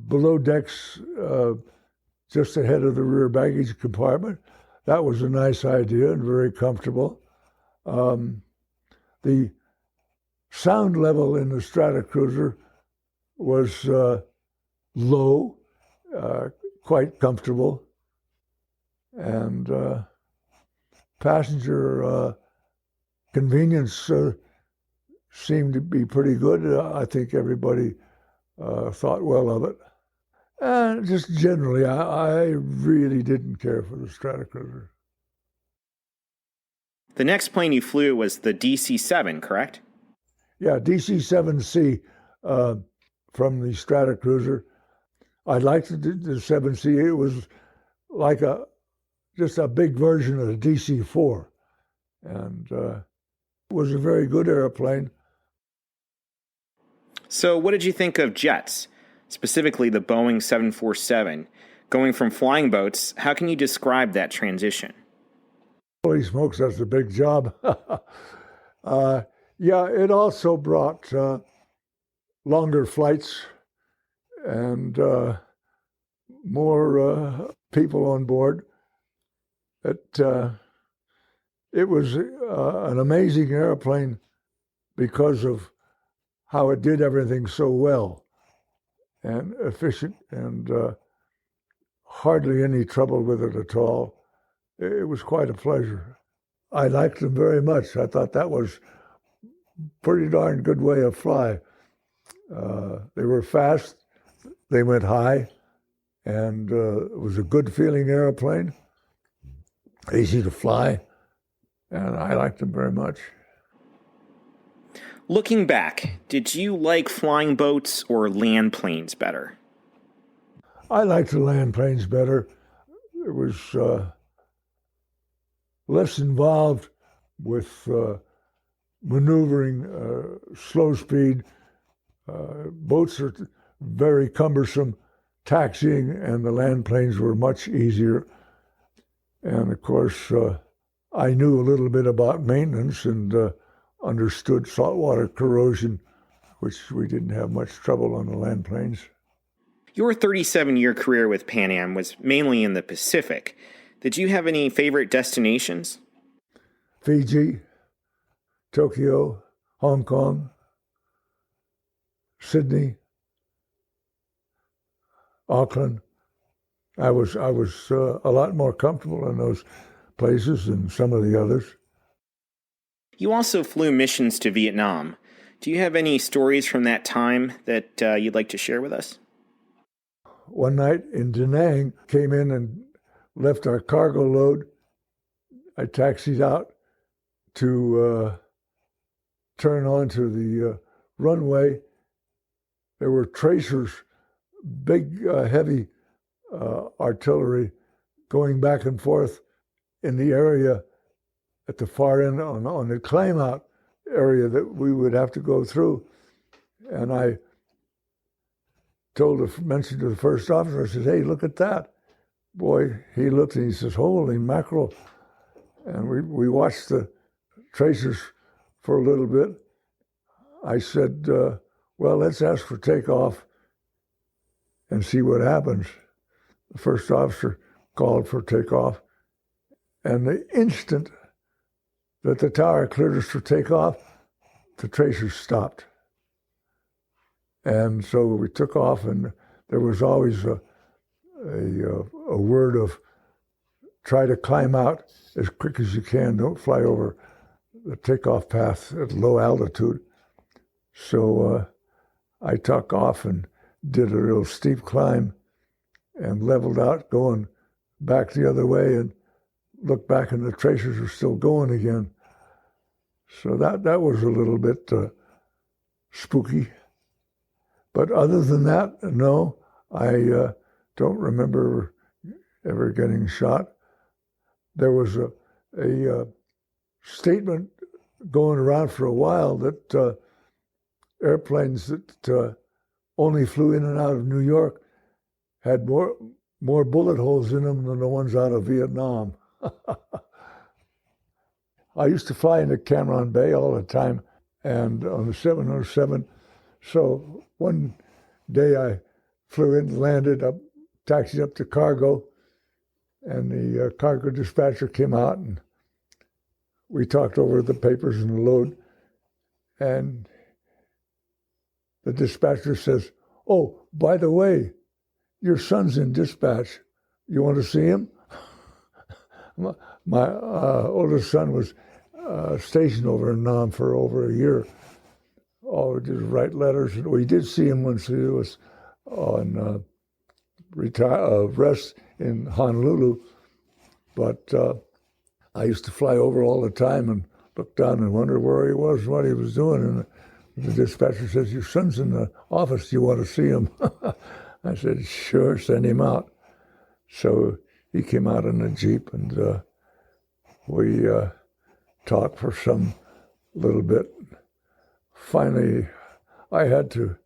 below decks, just ahead of the rear baggage compartment, that was a nice idea and very comfortable. The sound level in the Stratocruiser was low, quite comfortable, and passenger convenience seemed to be pretty good. I think everybody thought well of it. And just generally, I really didn't care for the Stratocruiser.
The next plane you flew was the DC-7, correct?
Yeah, DC-7C from the Stratocruiser. I liked the 7C. It was like just a big version of the DC-4. And it was a very good airplane.
So what did you think of jets, specifically the Boeing 747? Going from flying boats, how can you describe that transition?
Holy smokes, that's a big job. Yeah, it also brought longer flights and more people on board. It was an amazing airplane because of how it did everything so well and efficient, and hardly any trouble with it at all. It was quite a pleasure. I liked them very much. I thought that was pretty darn good way of fly. They were fast, they went high, and it was a good feeling airplane, easy to fly, and I liked them very much.
Looking back, did you like flying boats or land planes better?
I liked the land planes better. It was less involved with maneuvering, slow speed. Boats are very cumbersome, taxiing, and the land planes were much easier. And of course, I knew a little bit about maintenance and understood saltwater corrosion, which we didn't have much trouble on the land planes.
Your 37-year career with Pan Am was mainly in the Pacific. Did you have any favorite destinations?
Fiji, Tokyo, Hong Kong, Sydney, Auckland. I was a lot more comfortable in those places than some of the others.
You also flew missions to Vietnam. Do you have any stories from that time that you'd like to share with us?
One night in Da Nang, came in and left our cargo load. I taxied out to turn onto the runway. There were tracers, big, heavy artillery going back and forth in the area at the far end on the climb out area that we would have to go through. And I mentioned to the first officer, I said, "Hey, look at that." Boy, he looked and he says, "Holy mackerel." And we watched the tracers for a little bit. I said, well, let's ask for takeoff and see what happens. The first officer called for takeoff. And the instant that the tower cleared us for takeoff, the tracers stopped. And so we took off, and there was always a word of try to climb out as quick as you can. Don't fly over the takeoff path at low altitude. So I took off and did a real steep climb and leveled out, going back the other way, and looked back, and the tracers were still going again. So that was a little bit spooky. But other than that, no, I don't remember ever getting shot. There was a statement going around for a while that airplanes that only flew in and out of New York had more bullet holes in them than the ones out of Vietnam. I used to fly into Cameron Bay all the time, and on the 707. So one day I flew in, landed up, taxied up to cargo, and the cargo dispatcher came out, and we talked over the papers and the load. And the dispatcher says, "Oh, by the way, your son's in dispatch. You want to see him?" My oldest son was stationed over in Nam for over a year. All we did was write letters. And we did see him once he was on rest in Honolulu. But I used to fly over all the time and look down and wonder where he was, what he was doing. And the dispatcher says, "Your son's in the office. Do you want to see him?" I said, "Sure, send him out." So he came out in a Jeep, and we talked for some little bit. Finally, I had to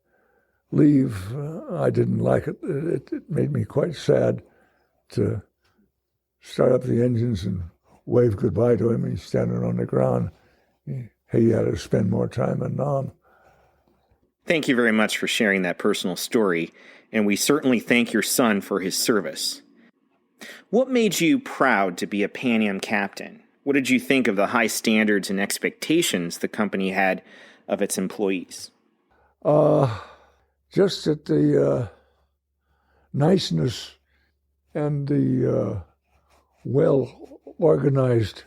leave. I didn't like it. It made me quite sad to start up the engines and wave goodbye to him. He's standing on the ground. He had to spend more time in Nam.
Thank you very much for sharing that personal story, and we certainly thank your son for his service. What made you proud to be a Pan Am captain? What did you think of the high standards and expectations the company had of its employees?
Just that the niceness and the well-organized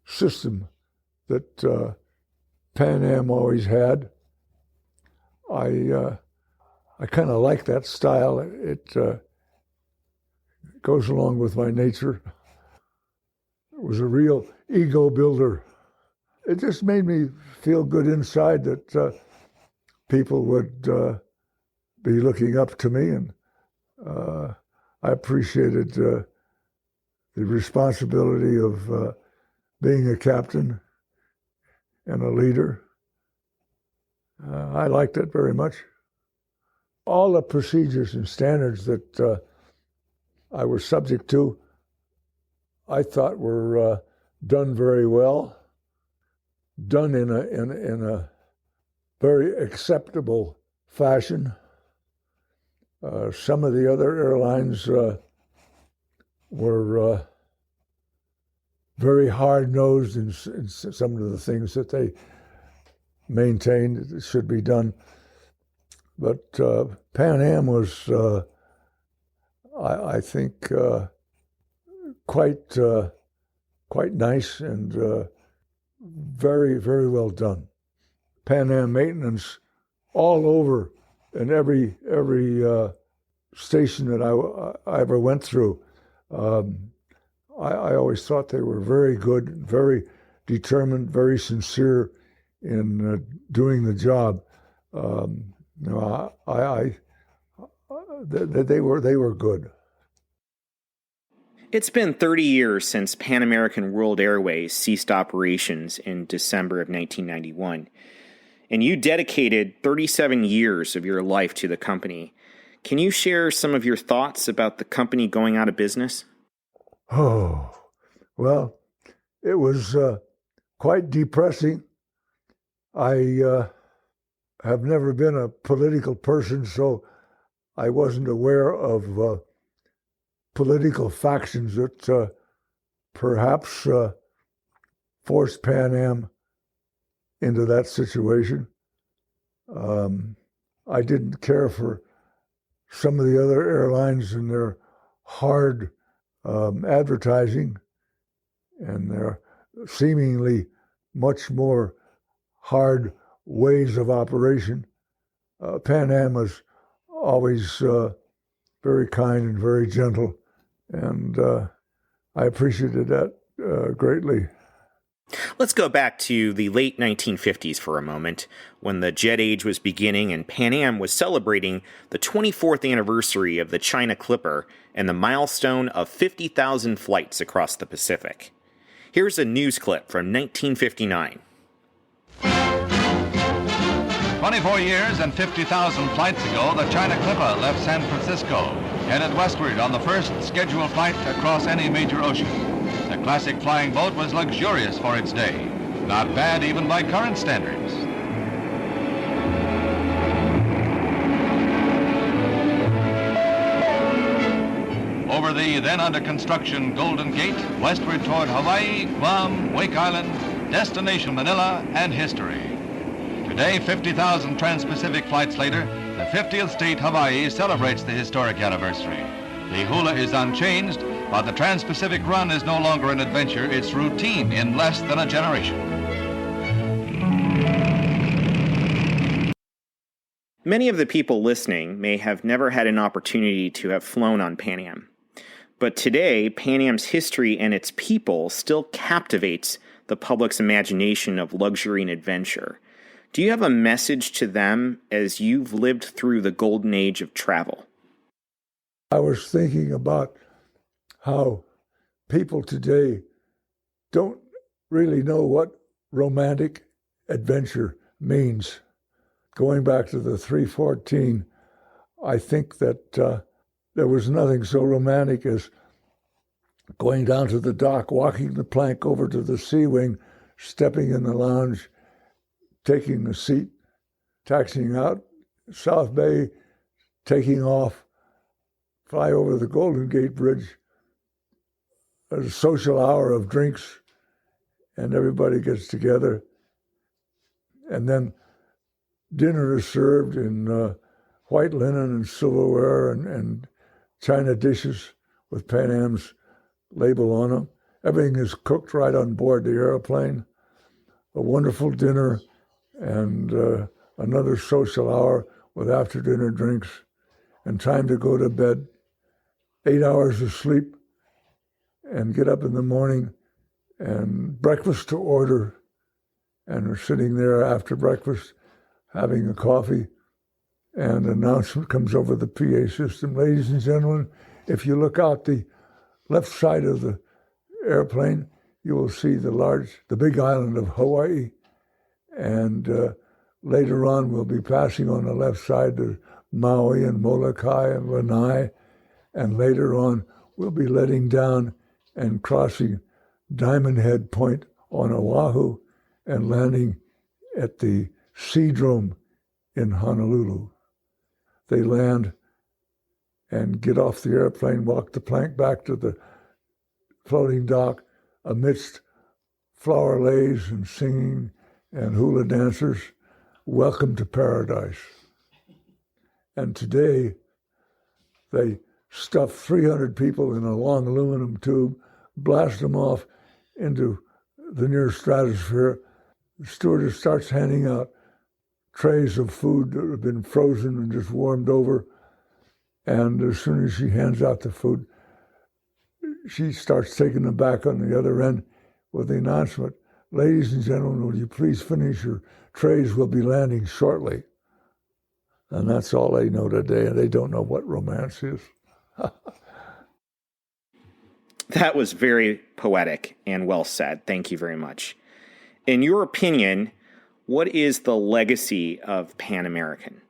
system that Pan Am always had. I kind of like that style. It goes along with my nature. It was a real ego builder. It just made me feel good inside that people would be looking up to me, and I appreciated the responsibility of being a captain and a leader. I liked it very much. All the procedures and standards that I was subject to, I thought were done very well, done in a very acceptable fashion. Some of the other airlines were very hard-nosed in some of the things that they maintained that should be done. But Pan Am was, I think, quite nice and very, very well done. Pan Am maintenance all over, and every station that I ever went through, I always thought they were very good, very determined, very sincere in doing the job. They were good.
It's been 30 years since Pan American World Airways ceased operations in December of 1991, and you dedicated 37 years of your life to the company. Can you share some of your thoughts about the company going out of business?
Oh, well, it was quite depressing. I have never been a political person, so I wasn't aware of political factions that perhaps forced Pan Am into that situation. I didn't care for some of the other airlines and their hard advertising and their seemingly much more hard ways of operation. Pan Am was always very kind and very gentle, and I appreciated that greatly.
Let's go back to the late 1950s for a moment, when the jet age was beginning and Pan Am was celebrating the 24th anniversary of the China Clipper and the milestone of 50,000 flights across the Pacific. Here's a news clip from 1959.
24 years and 50,000 flights ago, the China Clipper left San Francisco, headed westward on the first scheduled flight across any major ocean. The classic flying boat was luxurious for its day, not bad even by current standards. Over the then under construction Golden Gate, westward toward Hawaii, Guam, Wake Island, destination Manila, and history. Today, 50,000 trans-Pacific flights later, the 50th state, Hawaii, celebrates the historic anniversary. The hula is unchanged, but the trans-Pacific run is no longer an adventure, it's routine in less than a generation.
Many of the people listening may have never had an opportunity to have flown on Pan Am. But today, Pan Am's history and its people still captivates the public's imagination of luxury and adventure. Do you have a message to them as you've lived through the golden age of travel?
I was thinking about how people today don't really know what romantic adventure means. Going back to the 314, I think that there was nothing so romantic as going down to the dock, walking the plank over to the sea wing, stepping in the lounge, taking a seat, taxiing out South Bay, taking off, fly over the Golden Gate Bridge, a social hour of drinks, and everybody gets together. And then dinner is served in white linen and silverware and china dishes with Pan Am's label on them. Everything is cooked right on board the airplane. A wonderful dinner and another social hour with after-dinner drinks and time to go to bed. 8 hours of sleep and get up in the morning and breakfast to order. And we're sitting there after breakfast having a coffee, and an announcement comes over the PA system. Ladies and gentlemen, if you look out the left side of the airplane, you will see the big island of Hawaii. And later on, we'll be passing on the left side to Maui and Molokai and Lanai. And later on, we'll be letting down and crossing Diamond Head Point on Oahu and landing at the Seadrome in Honolulu. They land and get off the airplane, walk the plank back to the floating dock amidst flower lays and singing and hula dancers. Welcome to paradise. And today, they stuff 300 people in a long aluminum tube, blast them off into the near stratosphere. The stewardess starts handing out trays of food that have been frozen and just warmed over. And as soon as she hands out the food, she starts taking them back on the other end with the announcement, ladies and gentlemen, will you please finish your trays? We'll be landing shortly. And that's all they know today, and they don't know what romance is.
That was very poetic and well said. Thank you very much. In your opinion, what is the legacy of Pan American?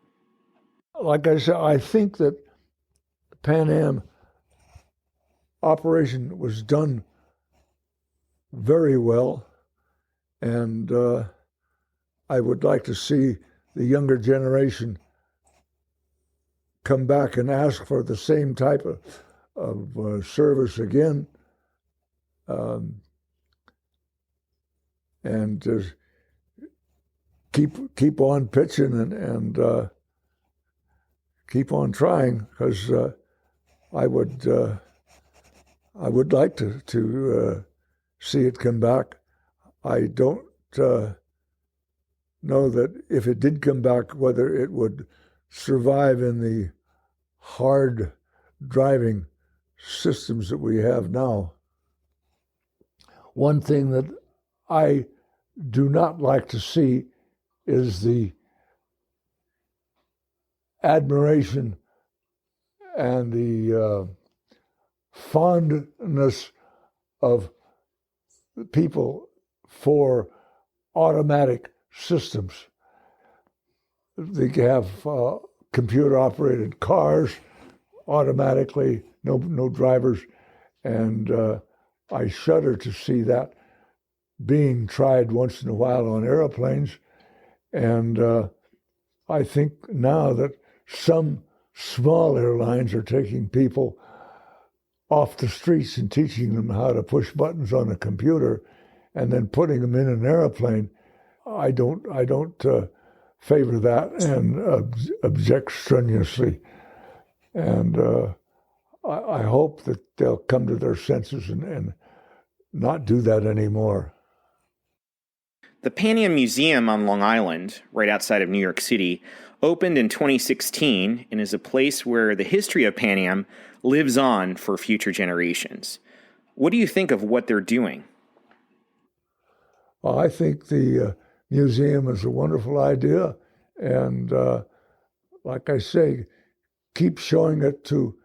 Like I said, I think that the Pan Am operation was done very well, and I would like to see the younger generation come back and ask for the same type of service again, and just keep on pitching and keep on trying, because I would like to see it come back. I don't know that if it did come back, whether it would survive in the hard driving systems that we have now. One thing that I do not like to see is the admiration and the fondness of people for automatic systems. They have computer-operated cars automatically, no drivers, and I shudder to see that being tried once in a while on airplanes. And I think now that some small airlines are taking people off the streets and teaching them how to push buttons on a computer and then putting them in an airplane, I don't favor that and object strenuously. And I hope that they'll come to their senses and not do that anymore.
The Pan Am Museum on Long Island, right outside of New York City, opened in 2016 and is a place where the history of Pan Am lives on for future generations. What do you think of what they're doing?
Well, I think the museum is a wonderful idea. And like I say, keep showing it to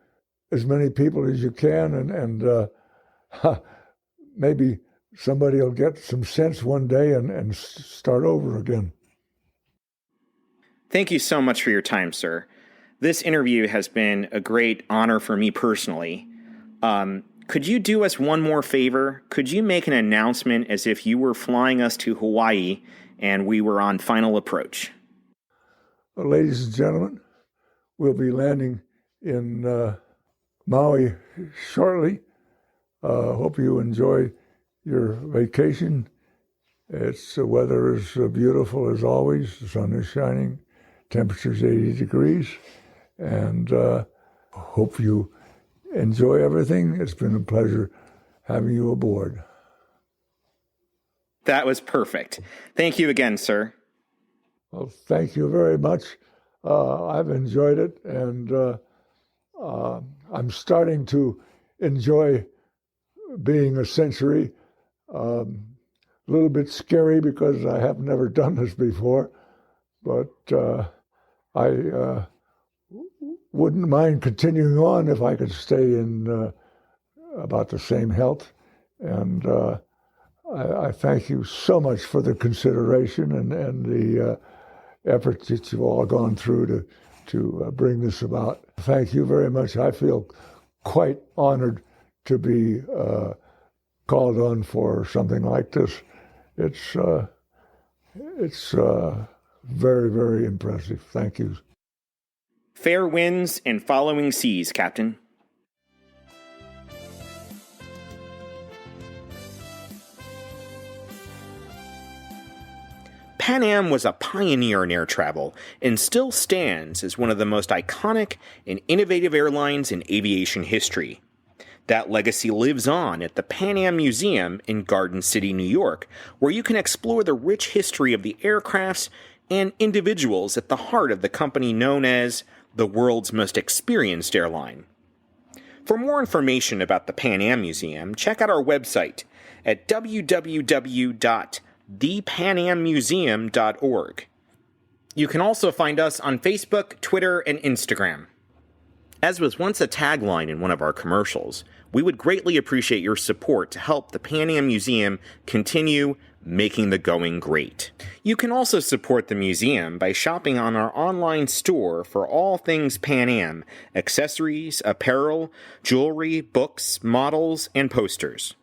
as many people as you can, and maybe somebody will get some sense one day and start over again.
Thank you so much for your time, sir. This interview has been a great honor for me personally. could you do us one more favor? Could you make an announcement as if you were flying us to Hawaii and we were on final approach?
Well, ladies and gentlemen, we'll be landing in Maui shortly. Hope you enjoy your vacation. The weather is beautiful as always. The sun is shining. Temperature's 80 degrees. And hope you enjoy everything. It's been a pleasure having you aboard.
That was perfect. Thank you again, sir.
Well, thank you very much. I've enjoyed it, and I'm starting to enjoy being a century. A little bit scary because I have never done this before, but I wouldn't mind continuing on if I could stay in about the same health. And I thank you so much for the consideration and the efforts that you've all gone through to bring this about. Thank you very much. I feel quite honored to be called on for something like this. It's very, very impressive. Thank you.
Fair winds and following seas, Captain. Pan Am was a pioneer in air travel and still stands as one of the most iconic and innovative airlines in aviation history. That legacy lives on at the Pan Am Museum in Garden City, New York, where you can explore the rich history of the aircrafts and individuals at the heart of the company known as the world's most experienced airline. For more information about the Pan Am Museum, check out our website at www.thepanammuseum.org. You can also find us on Facebook, Twitter, and Instagram. As was once a tagline in one of our commercials, we would greatly appreciate your support to help the Pan Am Museum continue making the going great. You can also support the museum by shopping on our online store for all things Pan Am, accessories, apparel, jewelry, books, models, and posters.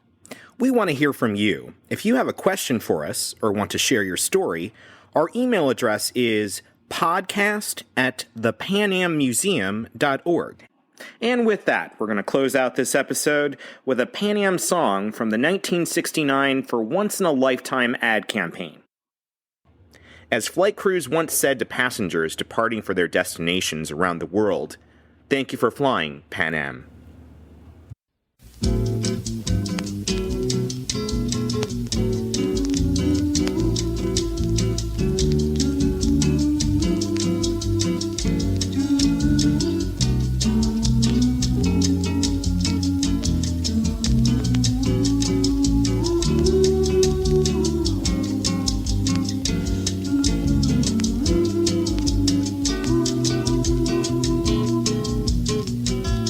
We want to hear from you. If you have a question for us or want to share your story, our email address is podcast@thepanammuseum.org. And with that, we're going to close out this episode with a Pan Am song from the 1969 For Once in a Lifetime ad campaign. As flight crews once said to passengers departing for their destinations around the world, "Thank you for flying, Pan Am."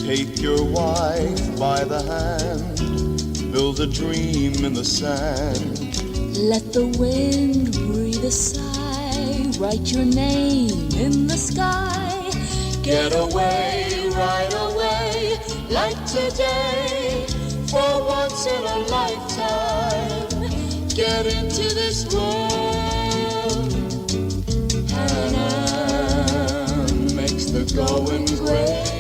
Take your wife by the hand, build a dream in the sand.
Let the wind breathe a sigh, write your name in the sky.
Get away right away, like today, for once in a lifetime. Get into this world. Pan Am makes the going great.